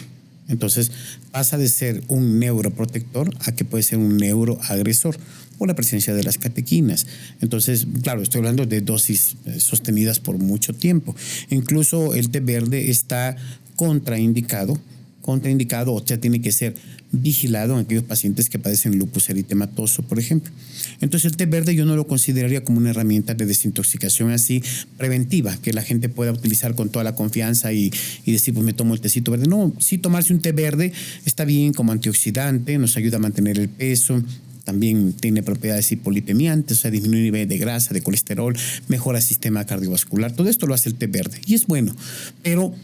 Entonces pasa de ser un neuroprotector a que puede ser un neuroagresor por la presencia de las catequinas. Entonces, claro, estoy hablando de dosis sostenidas por mucho tiempo. Incluso el té verde está contraindicado, o sea, tiene que ser vigilado en aquellos pacientes que padecen lupus eritematoso, por ejemplo. Entonces, el té verde yo no lo consideraría como una herramienta de desintoxicación así preventiva, que la gente pueda utilizar con toda la confianza y decir, pues me tomo el tecito verde. No, sí, tomarse un té verde está bien como antioxidante, nos ayuda a mantener el peso, También tiene propiedades hipolipemiantes, o sea, disminuye el nivel de grasa, de colesterol, mejora el sistema cardiovascular. Todo esto lo hace el té verde y es bueno. Pero,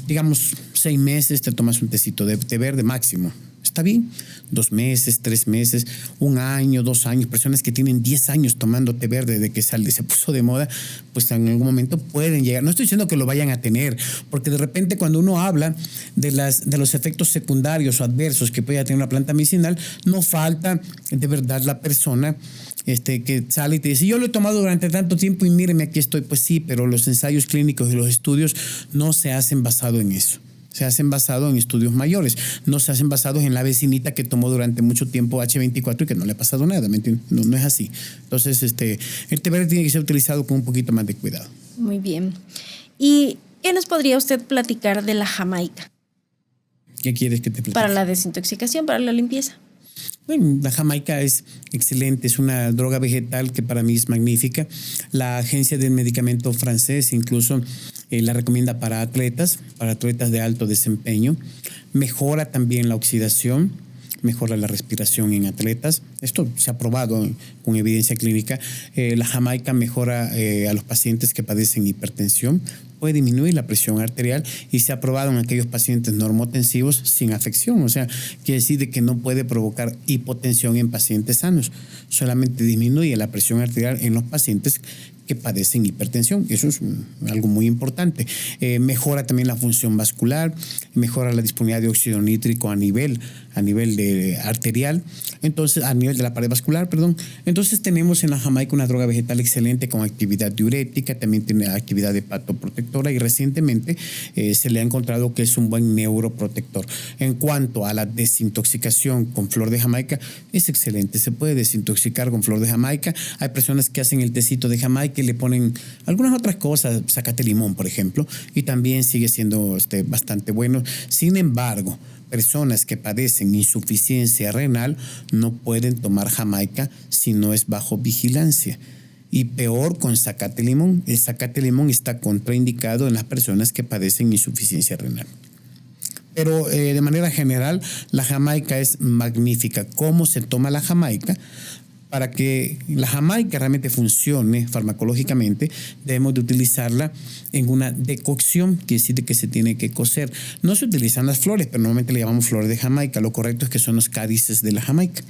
digamos, 6 meses te tomas un tecito de té verde máximo. Está bien, 2 meses, 3 meses, 1 año, 2 años, personas que tienen 10 años tomando té verde de que se puso de moda, pues en algún momento pueden llegar. No estoy diciendo que lo vayan a tener, porque de repente cuando uno habla de los efectos secundarios o adversos que puede tener una planta medicinal, no falta de verdad la persona que sale y te dice, yo lo he tomado durante tanto tiempo y míreme, aquí estoy. Pues sí, pero los ensayos clínicos y los estudios no se hacen basado en eso. Se hacen basados en estudios mayores, no se hacen basados en la vecinita que tomó durante mucho tiempo H24 y que no le ha pasado nada, ¿me entiendes? No es así. Entonces, el té verde tiene que ser utilizado con un poquito más de cuidado. Muy bien. ¿Y qué nos podría usted platicar de la jamaica? ¿Qué quieres que te platique? Para la desintoxicación, para la limpieza. Bueno, la jamaica es excelente, es una droga vegetal que para mí es magnífica. La Agencia del Medicamento francés incluso la recomienda para atletas de alto desempeño. Mejora también la oxidación, mejora la respiración en atletas. Esto se ha probado con evidencia clínica. La jamaica mejora a los pacientes que padecen hipertensión, puede disminuir la presión arterial y se ha probado en aquellos pacientes normotensivos sin afección. O sea, quiere decir de que no puede provocar hipotensión en pacientes sanos. Solamente disminuye la presión arterial en los pacientes que padecen hipertensión. Eso es algo muy importante. Mejora también la función vascular, mejora la disponibilidad de óxido nítrico a nivel de arterial, entonces a nivel de la pared vascular, perdón. Entonces tenemos en la jamaica una droga vegetal excelente con actividad diurética, también tiene actividad hepatoprotectora y recientemente se le ha encontrado que es un buen neuroprotector. En cuanto a la desintoxicación con flor de jamaica, es excelente. Se puede desintoxicar con flor de jamaica. Hay personas que hacen el tecito de jamaica que le ponen algunas otras cosas, zacate limón, por ejemplo, y también sigue siendo bastante bueno. Sin embargo, personas que padecen insuficiencia renal no pueden tomar jamaica si no es bajo vigilancia. Y peor con zacate limón. El zacate limón está contraindicado en las personas que padecen insuficiencia renal. Pero de manera general, la jamaica es magnífica. ¿Cómo se toma la jamaica? Para que la jamaica realmente funcione farmacológicamente, debemos de utilizarla en una decocción, que decir que se tiene que cocer. No se utilizan las flores, pero normalmente le llamamos flores de jamaica. Lo correcto es que son los cádices de la jamaica.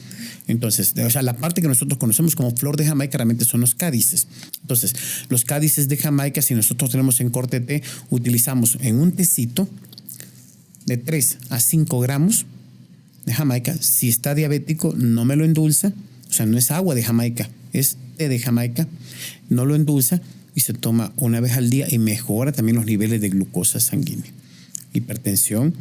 Entonces, o sea, la parte que nosotros conocemos como flor de jamaica realmente son los cádices. Entonces, los cádices de jamaica, si nosotros tenemos en corte té, utilizamos en un tecito de 3 a 5 gramos de jamaica. Si está diabético, no me lo endulza. O sea, no es agua de Jamaica, es té de Jamaica. No lo endulza y se toma una vez al día y mejora también los niveles de glucosa sanguínea, hipertensión.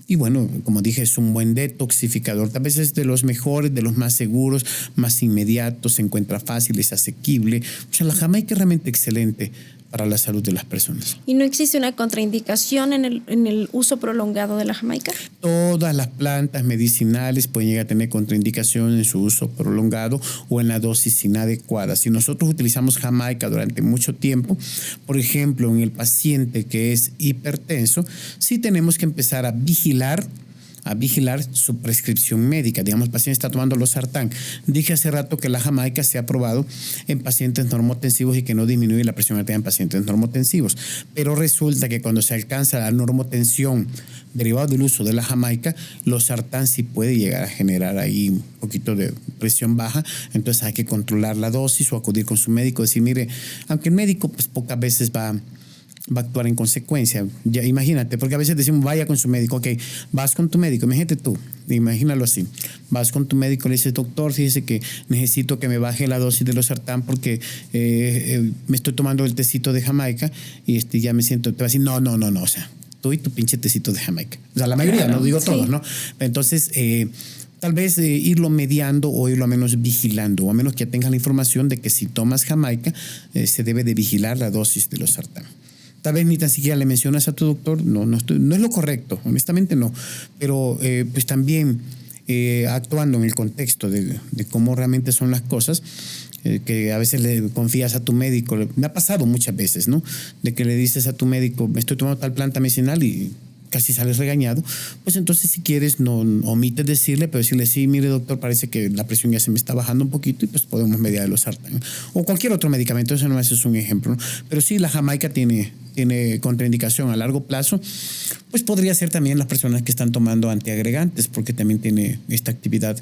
Y bueno, como dije, es un buen detoxificador. Tal vez es de los mejores, de los más seguros, más inmediatos, se encuentra fácil, es asequible. O sea, la Jamaica es realmente excelente para la salud de las personas. ¿Y no existe una contraindicación en el uso prolongado de la jamaica? Todas las plantas medicinales pueden llegar a tener contraindicación en su uso prolongado o en la dosis inadecuada. Si nosotros utilizamos jamaica durante mucho tiempo, por ejemplo, en el paciente que es hipertenso, sí tenemos que empezar a vigilar su prescripción médica. Digamos, el paciente está tomando losartán. Dije hace rato que la jamaica se ha probado en pacientes normotensivos y que no disminuye la presión arterial en pacientes normotensivos. Pero resulta que cuando se alcanza la normotensión derivada del uso de la jamaica, losartán sí puede llegar a generar ahí un poquito de presión baja. Entonces hay que controlar la dosis o acudir con su médico. Decir, mire, aunque el médico pues pocas veces va a actuar en consecuencia. Ya imagínate, porque a veces decimos vaya con su médico. Ok, vas con tu médico, imagínate tú, imagínalo así. Vas con tu médico, le dices, doctor, fíjese que necesito que me baje la dosis de losartán porque me estoy tomando el tecito de Jamaica y ya me siento, te va a decir, no, o sea, tú y tu pinche tecito de Jamaica. O sea, la mayoría, claro, no digo todos, sí. ¿No? Entonces, tal vez irlo mediando o irlo a menos vigilando, o a menos que ya tengas la información de que si tomas Jamaica, se debe de vigilar la dosis de losartán. Tal vez ni tan siquiera le mencionas a tu doctor, no es lo correcto, honestamente no, pero pues también actuando en el contexto de cómo realmente son las cosas, que a veces le confías a tu médico, me ha pasado muchas veces, ¿no? De que le dices a tu médico, me estoy tomando tal planta medicinal y casi sales regañado, pues entonces si quieres no omites decirle, pero decirle, sí, mire doctor, parece que la presión ya se me está bajando un poquito y pues podemos mediar el losartán. O cualquier otro medicamento, eso no es un ejemplo, ¿no? Pero sí, la jamaica tiene contraindicación a largo plazo, pues podría ser también las personas que están tomando antiagregantes, porque también tiene esta actividad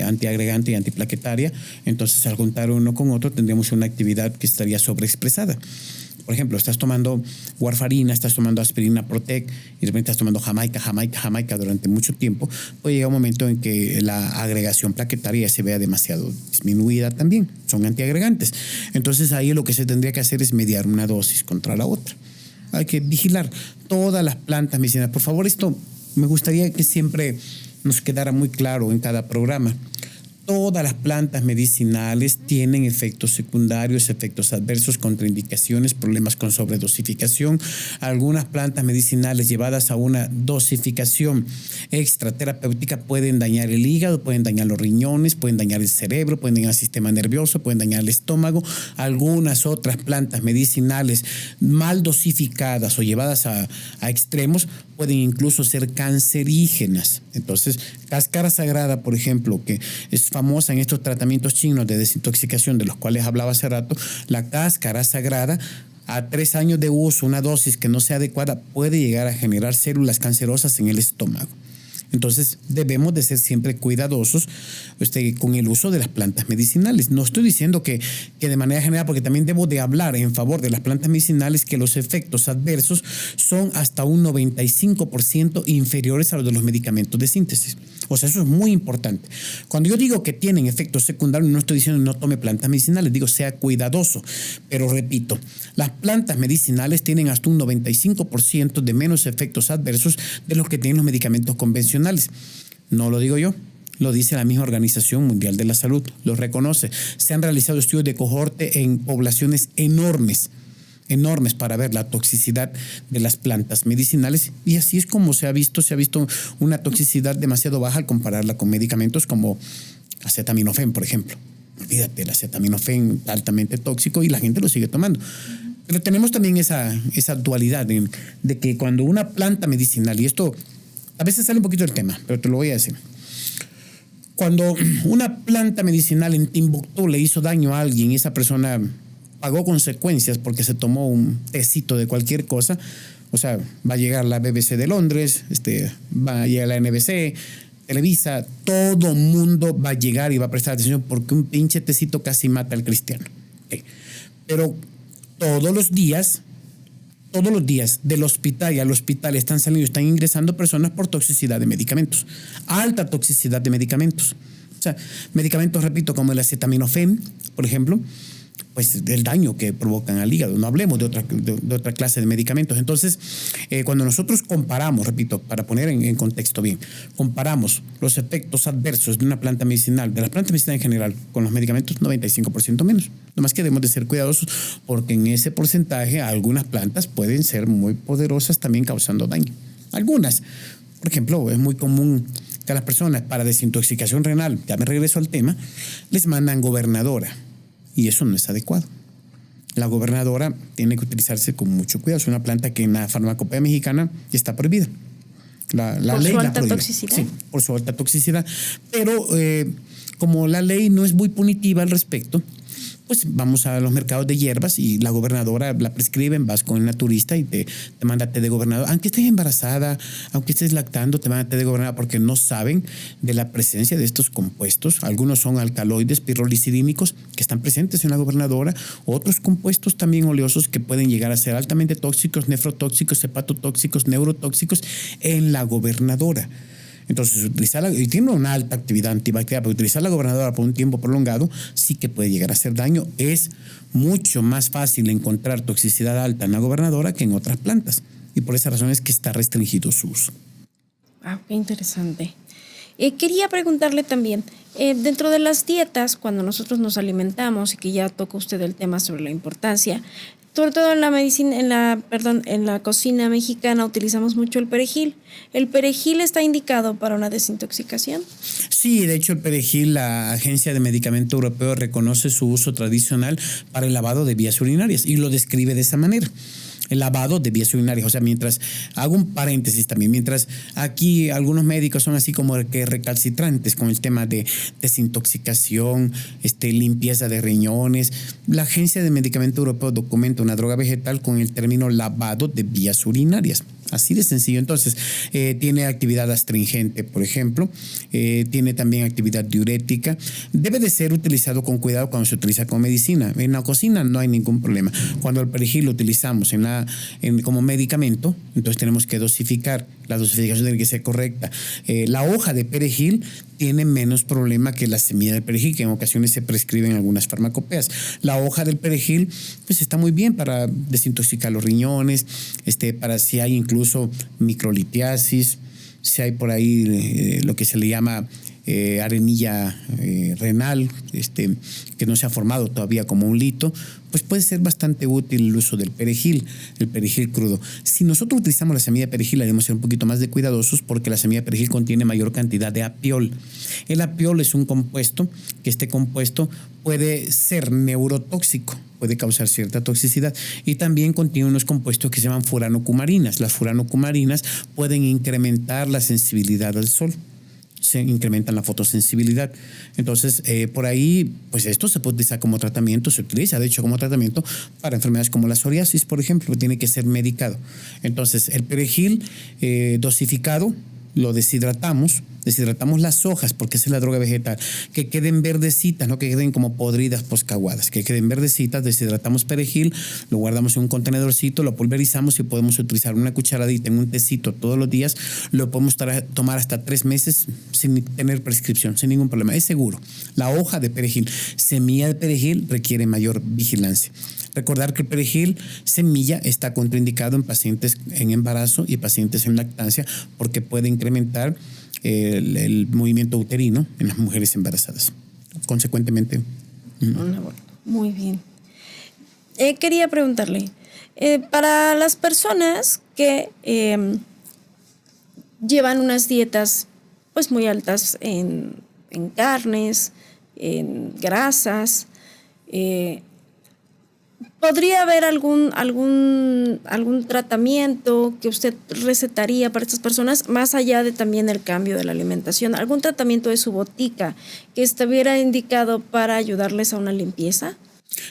antiagregante y antiplaquetaria. Entonces, al juntar uno con otro, tendríamos una actividad que estaría sobreexpresada. Por ejemplo, estás tomando warfarina, estás tomando aspirina Protec y de repente estás tomando jamaica durante mucho tiempo, puede llegar un momento en que la agregación plaquetaria se vea demasiado disminuida también. Son antiagregantes. Entonces, ahí lo que se tendría que hacer es mediar una dosis contra la otra. Hay que vigilar todas las plantas medicinales. Por favor, esto me gustaría que siempre nos quedara muy claro en cada programa. Todas las plantas medicinales tienen efectos secundarios, efectos adversos, contraindicaciones, problemas con sobredosificación. Algunas plantas medicinales llevadas a una dosificación extraterapéutica pueden dañar el hígado, pueden dañar los riñones, pueden dañar el cerebro, pueden dañar el sistema nervioso, pueden dañar el estómago. Algunas otras plantas medicinales mal dosificadas o llevadas a extremos pueden incluso ser cancerígenas. Entonces, cáscara sagrada, por ejemplo, que es famosa en estos tratamientos chinos de desintoxicación de los cuales hablaba hace rato, la cáscara sagrada a 3 años de uso, una dosis que no sea adecuada, puede llegar a generar células cancerosas en el estómago. Entonces debemos de ser siempre cuidadosos con el uso de las plantas medicinales. No estoy diciendo que de manera general, porque también debo de hablar en favor de las plantas medicinales, que los efectos adversos son hasta un 95% inferiores a los de los medicamentos de síntesis. O sea, eso es muy importante. Cuando yo digo que tienen efectos secundarios, no estoy diciendo no tome plantas medicinales, digo sea cuidadoso. Pero repito, las plantas medicinales tienen hasta un 95% de menos efectos adversos de los que tienen los medicamentos convencionales. No lo digo yo, lo dice la misma Organización Mundial de la Salud, lo reconoce. Se han realizado estudios de cohorte en poblaciones enormes para ver la toxicidad de las plantas medicinales, y así es como se ha visto una toxicidad demasiado baja al compararla con medicamentos como acetaminofén, por ejemplo. Olvídate, el acetaminofén altamente tóxico y la gente lo sigue tomando. Pero tenemos también esa dualidad de que cuando una planta medicinal, y esto a veces sale un poquito del tema, pero te lo voy a decir. Cuando una planta medicinal en Timbuktu le hizo daño a alguien y esa persona pagó consecuencias porque se tomó un tecito de cualquier cosa, o sea, va a llegar la BBC de Londres, va a llegar la NBC, Televisa, todo mundo va a llegar y va a prestar atención porque un pinche tecito casi mata al cristiano. Okay. Pero todos los días del hospital y al hospital están ingresando personas por toxicidad de medicamentos, alta toxicidad de medicamentos. O sea, medicamentos, repito, como el acetaminofén, por ejemplo, pues el daño que provocan al hígado. No hablemos de otra clase de medicamentos. Entonces, cuando nosotros comparamos, repito, para poner en contexto bien, comparamos los efectos adversos de una planta medicinal, de las plantas medicinales en general, con los medicamentos, 95% menos. Nomás que debemos de ser cuidadosos porque en ese porcentaje algunas plantas pueden ser muy poderosas también causando daño. Algunas, por ejemplo, es muy común que a las personas para desintoxicación renal, ya me regreso al tema, les mandan gobernadora. Y eso no es adecuado. La gobernadora tiene que utilizarse con mucho cuidado. Es una planta que en la farmacopea mexicana está prohibida. La ¿Por ley su la alta prohíbe. toxicidad? Sí, por su alta toxicidad. Pero como la ley no es muy punitiva al respecto, pues vamos a los mercados de hierbas y la gobernadora la prescriben, vas con el naturista y te manda té de gobernadora. Aunque estés embarazada, aunque estés lactando, te manda té de gobernadora porque no saben de la presencia de estos compuestos. Algunos son alcaloides pirrolicidímicos que están presentes en la gobernadora, otros compuestos también oleosos que pueden llegar a ser altamente tóxicos, nefrotóxicos, hepatotóxicos, neurotóxicos en la gobernadora. Entonces, y tiene una alta actividad antibacterial, pero utilizar la gobernadora por un tiempo prolongado sí que puede llegar a hacer daño. Es mucho más fácil encontrar toxicidad alta en la gobernadora que en otras plantas. Y por esa razón es que está restringido su uso. Qué interesante. Quería preguntarle también, dentro de las dietas, cuando nosotros nos alimentamos, y que ya toca usted el tema sobre la importancia, sobre todo en la medicina, en la cocina mexicana utilizamos mucho el perejil. ¿El perejil está indicado para una desintoxicación? Sí, de hecho el perejil, la Agencia de Medicamento Europeo reconoce su uso tradicional para el lavado de vías urinarias y lo describe de esa manera. el lavado de vías urinarias. O sea, mientras, hago un paréntesis también, mientras aquí algunos médicos son así como que recalcitrantes con el tema de desintoxicación, limpieza de riñones, la Agencia de Medicamento Europeo documenta una droga vegetal con el término lavado de vías urinarias. Así de sencillo. Entonces, tiene actividad astringente, por ejemplo, tiene también actividad diurética. Debe de ser utilizado con cuidado cuando se utiliza como medicina. En la cocina no hay ningún problema. Cuando el perejil lo utilizamos como medicamento, entonces tenemos que dosificar. La dosificación tiene que ser correcta. La hoja de perejil tiene menos problema que la semilla de perejil, que en ocasiones se prescriben algunas farmacopeas. La hoja del perejil, pues está muy bien para desintoxicar los riñones, para si hay incluso microlitiasis, si hay por ahí lo que se le llama arenilla renal, que no se ha formado todavía como un lito, pues puede ser bastante útil el uso del perejil, el perejil crudo. Si nosotros utilizamos la semilla de perejil, debemos ser un poquito más de cuidadosos porque la semilla de perejil contiene mayor cantidad de apiol. El apiol es un compuesto, que este compuesto puede ser neurotóxico, puede causar cierta toxicidad, y también contiene unos compuestos que se llaman furanocumarinas. Las furanocumarinas pueden incrementar la sensibilidad al sol, se incrementan la fotosensibilidad. Entonces, por ahí, pues esto se puede utilizar como tratamiento, se utiliza de hecho como tratamiento para enfermedades como la psoriasis, por ejemplo, tiene que ser medicado. Entonces, el perejil dosificado, lo deshidratamos las hojas, porque esa es la droga vegetal, que queden verdecitas, no que queden como podridas poscaguadas, que queden verdecitas. Deshidratamos perejil, lo guardamos en un contenedorcito, lo pulverizamos y podemos utilizar una cucharadita en un tecito todos los días. Lo podemos tomar hasta 3 meses sin tener prescripción, sin ningún problema, es seguro. La hoja de perejil, semilla de perejil, requiere mayor vigilancia. Recordar que el perejil semilla está contraindicado en pacientes en embarazo y pacientes en lactancia porque puede incrementar el movimiento uterino en las mujeres embarazadas. Consecuentemente. Muy bien. Quería preguntarle, para las personas que llevan unas dietas pues muy altas en carnes, en grasas, ¿podría haber algún tratamiento que usted recetaría para estas personas, más allá de también el cambio de la alimentación? ¿Algún tratamiento de su botica que estuviera indicado para ayudarles a una limpieza?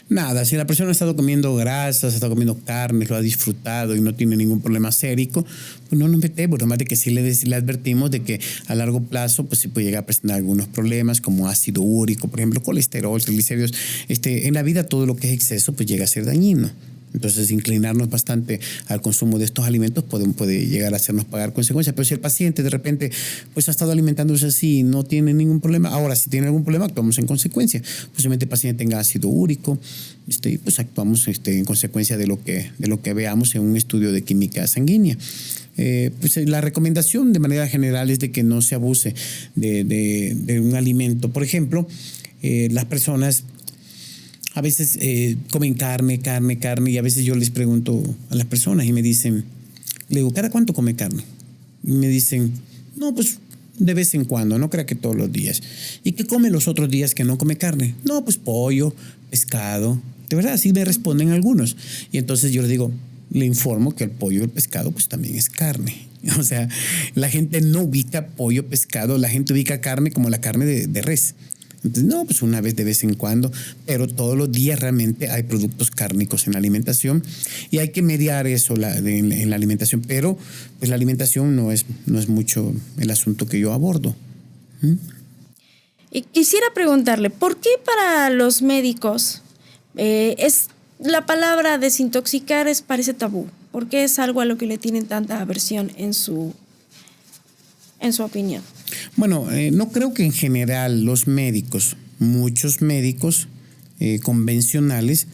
Nada, si la persona ha estado comiendo grasas, ha estado comiendo carne, lo ha disfrutado y no tiene ningún problema sérico, pues no nos metemos. Además de que sí le advertimos de que a largo plazo pues sí puede llegar a presentar algunos problemas como ácido úrico, por ejemplo, colesterol, triglicéridos. En la vida todo lo que es exceso pues llega a ser dañino. Entonces, inclinarnos bastante al consumo de estos alimentos puede llegar a hacernos pagar consecuencias. Pero si el paciente de repente pues ha estado alimentándose así y no tiene ningún problema, ahora si tiene algún problema actuamos en consecuencia. Posiblemente el paciente tenga ácido úrico, pues actuamos en consecuencia de lo que veamos en un estudio de química sanguínea. Pues la recomendación de manera general es de que no se abuse de un alimento. Por ejemplo, las personas a veces comen carne, y a veces yo les pregunto a las personas y me dicen, le digo, ¿cada cuánto come carne? Y me dicen, no, pues de vez en cuando, no crea que todos los días. ¿Y qué come los otros días que no come carne? No, pues pollo, pescado. De verdad, así me responden algunos. Y entonces yo les digo, le informo que el pollo y el pescado pues también es carne. O sea, la gente no ubica pollo, pescado, la gente ubica carne como la carne de res. Entonces, no, pues una vez de vez en cuando, pero todos los días realmente hay productos cárnicos en la alimentación y hay que mediar eso en la alimentación, pero pues la alimentación no es mucho el asunto que yo abordo. Y quisiera preguntarle, ¿por qué para los médicos la palabra desintoxicar parece tabú? ¿Por qué es algo a lo que le tienen tanta aversión en su opinión? Bueno, no creo que en general muchos médicos convencionales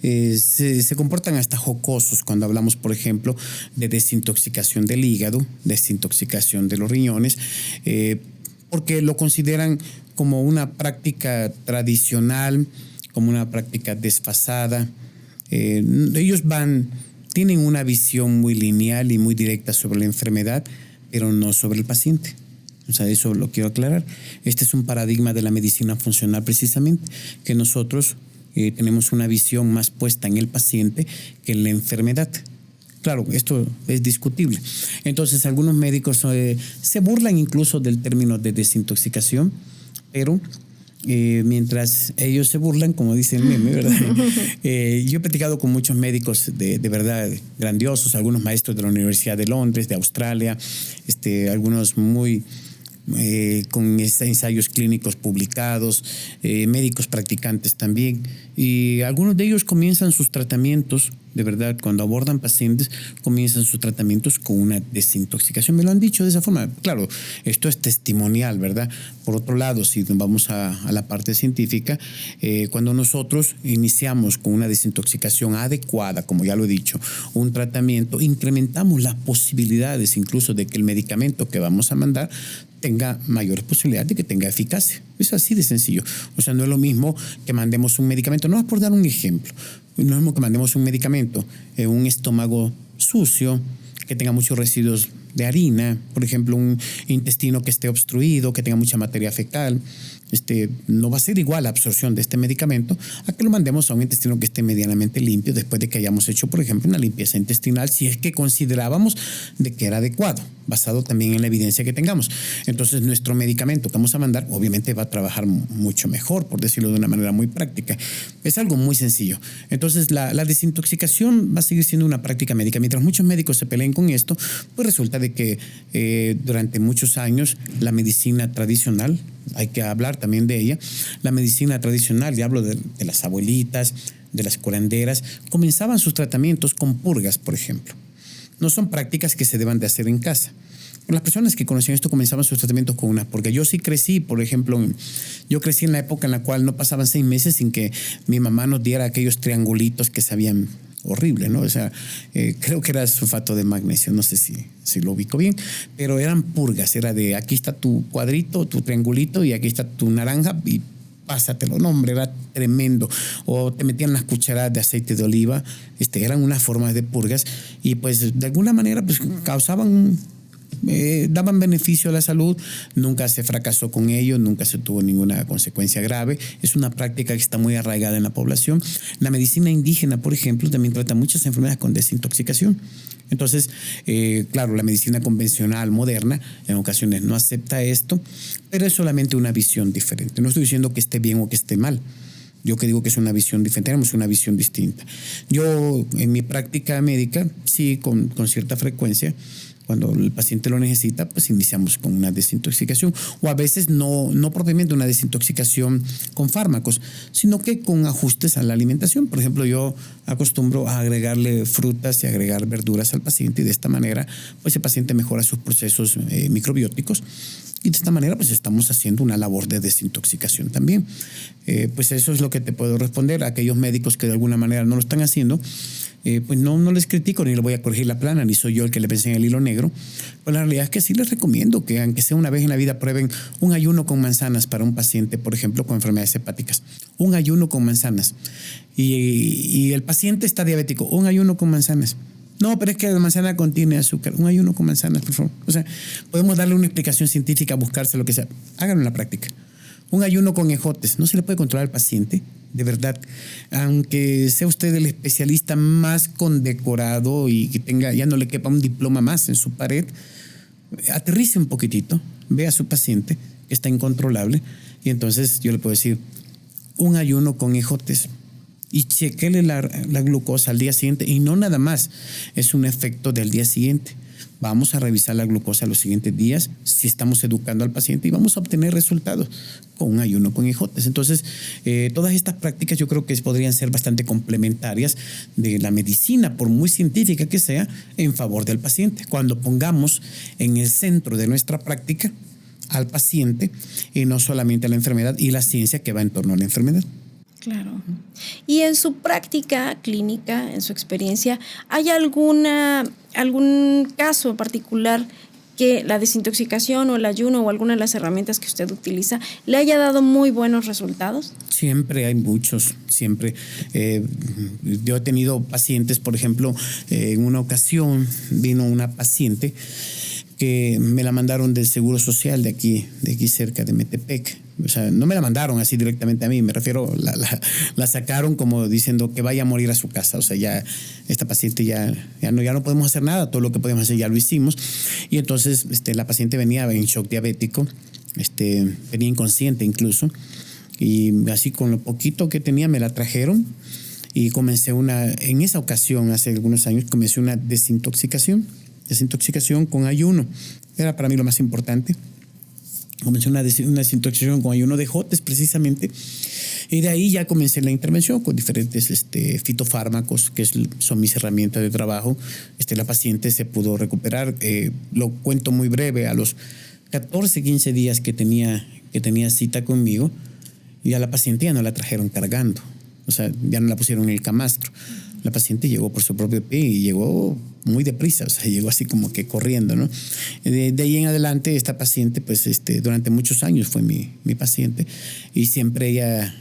se comportan hasta jocosos cuando hablamos, por ejemplo, de desintoxicación del hígado, desintoxicación de los riñones, porque lo consideran como una práctica tradicional, como una práctica desfasada. Ellos tienen una visión muy lineal y muy directa sobre la enfermedad, pero no sobre el paciente. O sea, eso lo quiero aclarar. Este es un paradigma de la medicina funcional precisamente, que nosotros tenemos una visión más puesta en el paciente que en la enfermedad. Claro, esto es discutible. Entonces, algunos médicos se burlan incluso del término de desintoxicación, pero mientras ellos se burlan, como dice el meme, ¿verdad? Yo he platicado con muchos médicos de verdad grandiosos, algunos maestros de la Universidad de Londres, de Australia, algunos muy con ensayos clínicos publicados, médicos practicantes también, y algunos de ellos comienzan sus tratamientos, de verdad, cuando abordan pacientes, comienzan sus tratamientos con una desintoxicación. Me lo han dicho de esa forma. Claro, esto es testimonial, ¿verdad? Por otro lado, si vamos a la parte científica, cuando nosotros iniciamos con una desintoxicación adecuada, como ya lo he dicho, un tratamiento, incrementamos las posibilidades incluso de que el medicamento que vamos a mandar tenga mayores posibilidades de que tenga eficacia. Es así de sencillo. O sea, no es lo mismo que mandemos un medicamento. No es por dar un ejemplo. No es lo mismo que mandemos un medicamento en un estómago sucio, que tenga muchos residuos de harina, por ejemplo, un intestino que esté obstruido, que tenga mucha materia fecal. No va a ser igual la absorción de este medicamento a que lo mandemos a un intestino que esté medianamente limpio después de que hayamos hecho, por ejemplo, una limpieza intestinal, si es que considerábamos de que era adecuado, basado también en la evidencia que tengamos. Entonces, nuestro medicamento que vamos a mandar obviamente va a trabajar mucho mejor, por decirlo de una manera muy práctica. Es algo muy sencillo. Entonces, la desintoxicación va a seguir siendo una práctica médica. Mientras muchos médicos se peleen con esto, pues resulta de que durante muchos años la medicina tradicional, hay que hablar también de ella, la medicina tradicional, y hablo de las abuelitas, de las curanderas, comenzaban sus tratamientos con purgas, por ejemplo. No son prácticas que se deban de hacer en casa. Las personas que conocían esto comenzaban sus tratamientos con una purga. Yo sí crecí, por ejemplo, yo crecí en la época en la cual no pasaban 6 meses sin que mi mamá nos diera aquellos triangulitos que sabían horrible, ¿no? O sea, creo que era sulfato de magnesio, no sé si lo ubico bien, pero eran purgas, era de aquí está tu cuadrito, tu triangulito y aquí está tu naranja y pásatelo. No, hombre, era tremendo. O te metían las cucharadas de aceite de oliva, eran unas formas de purgas y pues de alguna manera pues causaban daban beneficio a la salud, nunca se fracasó con ello, nunca se tuvo ninguna consecuencia grave. Es una práctica que está muy arraigada en la población. La medicina indígena, por ejemplo, también trata muchas enfermedades con desintoxicación. Entonces, claro, la medicina convencional, moderna, en ocasiones no acepta esto, pero es solamente una visión diferente. No estoy diciendo que esté bien o que esté mal. Yo que digo que es una visión diferente, tenemos una visión distinta. Yo, en mi práctica médica, sí, con cierta frecuencia, cuando el paciente lo necesita, pues iniciamos con una desintoxicación, o a veces no propiamente una desintoxicación con fármacos, sino que con ajustes a la alimentación. Por ejemplo, yo acostumbro a agregarle frutas y agregar verduras al paciente y de esta manera pues el paciente mejora sus procesos microbióticos y de esta manera pues estamos haciendo una labor de desintoxicación también. Pues eso es lo que te puedo responder a aquellos médicos que de alguna manera no lo están haciendo. Pues no les critico ni les voy a corregir la plana, ni soy yo el que le pensé en el hilo negro. Pues la realidad es que sí les recomiendo que, aunque sea una vez en la vida, prueben un ayuno con manzanas para un paciente, por ejemplo, con enfermedades hepáticas. Un ayuno con manzanas. Y el paciente está diabético. Un ayuno con manzanas. No, pero es que la manzana contiene azúcar. Un ayuno con manzanas, por favor. O sea, podemos darle una explicación científica, buscarse lo que sea. Háganlo en la práctica. Un ayuno con ejotes. No se le puede controlar al paciente. De verdad, aunque sea usted el especialista más condecorado y que tenga, ya no le quepa un diploma más en su pared, aterrice un poquitito, vea a su paciente que está incontrolable y entonces yo le puedo decir un ayuno con ejotes y chequele la glucosa al día siguiente y no nada más, es un efecto del día siguiente. Vamos a revisar la glucosa los siguientes días si estamos educando al paciente y vamos a obtener resultados con un ayuno con ejotes. Entonces, todas estas prácticas yo creo que podrían ser bastante complementarias de la medicina, por muy científica que sea, en favor del paciente. Cuando pongamos en el centro de nuestra práctica al paciente y no solamente a la enfermedad y la ciencia que va en torno a la enfermedad. Claro. Y en su práctica clínica, en su experiencia, ¿hay algún caso en particular que la desintoxicación o el ayuno o alguna de las herramientas que usted utiliza le haya dado muy buenos resultados? Siempre hay muchos, siempre. Yo he tenido pacientes, por ejemplo, en una ocasión vino una paciente que me la mandaron del Seguro Social de aquí cerca de Metepec. O sea, no me la mandaron así directamente a mí, me refiero, la sacaron como diciendo que vaya a morir a su casa. O sea, ya esta paciente ya no podemos hacer nada, todo lo que podemos hacer ya lo hicimos. Y entonces la paciente venía en shock diabético, venía inconsciente incluso, y así con lo poquito que tenía me la trajeron y en esa ocasión, hace algunos años, comencé una desintoxicación con ayuno. Era para mí lo más importante. Comencé una desintoxicación con ayuno de ejotes precisamente, y de ahí ya comencé la intervención con diferentes fitofármacos, que son mis herramientas de trabajo. La paciente se pudo recuperar, lo cuento muy breve, a los 14, 15 días que tenía cita conmigo, y a la paciente ya no la trajeron cargando, o sea, ya no la pusieron en el camastro. La paciente llegó por su propio pie y llegó muy deprisa, o sea, llegó así como que corriendo, ¿no? De ahí en adelante, esta paciente, pues, durante muchos años fue mi paciente, y siempre ella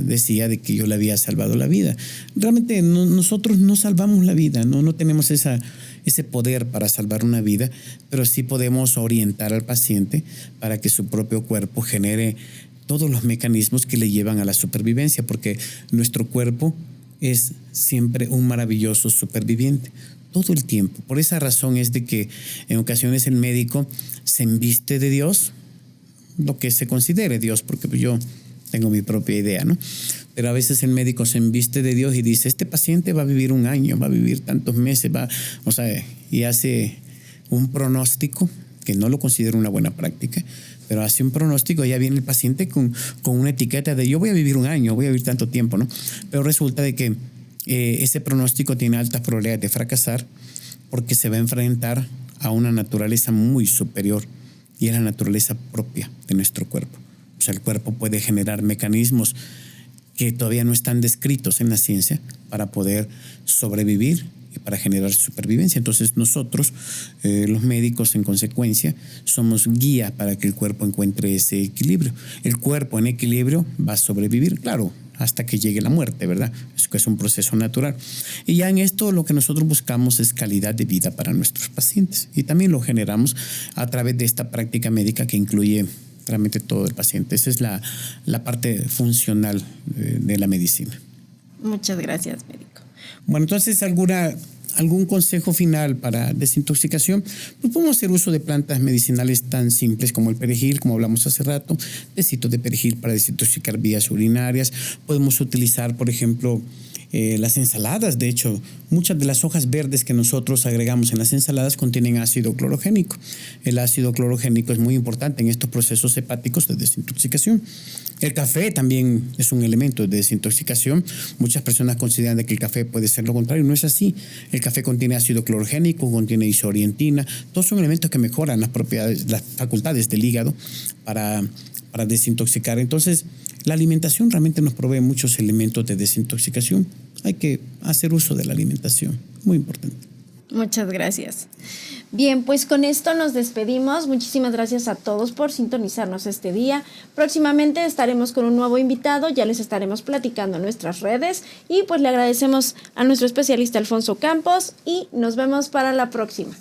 decía de que yo le había salvado la vida. Realmente nosotros no salvamos la vida, no tenemos ese poder para salvar una vida, pero sí podemos orientar al paciente para que su propio cuerpo genere todos los mecanismos que le llevan a la supervivencia, porque nuestro cuerpo es siempre un maravilloso superviviente, todo el tiempo. Por esa razón es de que en ocasiones el médico se embiste de Dios, lo que se considere Dios, porque yo tengo mi propia idea, ¿no? Pero a veces el médico se embiste de Dios y dice, este paciente va a vivir 1 año, va a vivir tantos meses, y hace un pronóstico, que no lo considero una buena práctica, pero hace un pronóstico. Ya viene el paciente con una etiqueta de yo voy a vivir 1 año, voy a vivir tanto tiempo, ¿no? Pero resulta de que ese pronóstico tiene altas probabilidades de fracasar, porque se va a enfrentar a una naturaleza muy superior, y es la naturaleza propia de nuestro cuerpo. O sea, el cuerpo puede generar mecanismos que todavía no están descritos en la ciencia para poder sobrevivir y para generar supervivencia. Entonces nosotros, los médicos, en consecuencia, somos guía para que el cuerpo encuentre ese equilibrio. El cuerpo en equilibrio va a sobrevivir, claro, hasta que llegue la muerte, ¿verdad? Es un proceso natural. Y ya en esto lo que nosotros buscamos es calidad de vida para nuestros pacientes, y también lo generamos a través de esta práctica médica que incluye realmente todo el paciente. Esa es la parte funcional de la medicina. Muchas gracias, médico. Bueno, entonces, ¿algún consejo final para desintoxicación? Pues podemos hacer uso de plantas medicinales tan simples como el perejil, como hablamos hace rato, tecitos de perejil para desintoxicar vías urinarias. Podemos utilizar, por ejemplo, las ensaladas. De hecho, muchas de las hojas verdes que nosotros agregamos en las ensaladas contienen ácido clorogénico. El ácido clorogénico es muy importante en estos procesos hepáticos de desintoxicación. El café también es un elemento de desintoxicación. Muchas personas consideran que el café puede ser lo contrario. No es así. El café contiene ácido clorogénico, contiene isoorientina. Todos son elementos que mejoran las facultades del hígado para desintoxicar. Entonces, la alimentación realmente nos provee muchos elementos de desintoxicación. Hay que hacer uso de la alimentación. Muy importante. Muchas gracias. Bien, pues con esto nos despedimos. Muchísimas gracias a todos por sintonizarnos este día. Próximamente estaremos con un nuevo invitado, ya les estaremos platicando en nuestras redes, y pues le agradecemos a nuestro especialista Alfonso Campos y nos vemos para la próxima.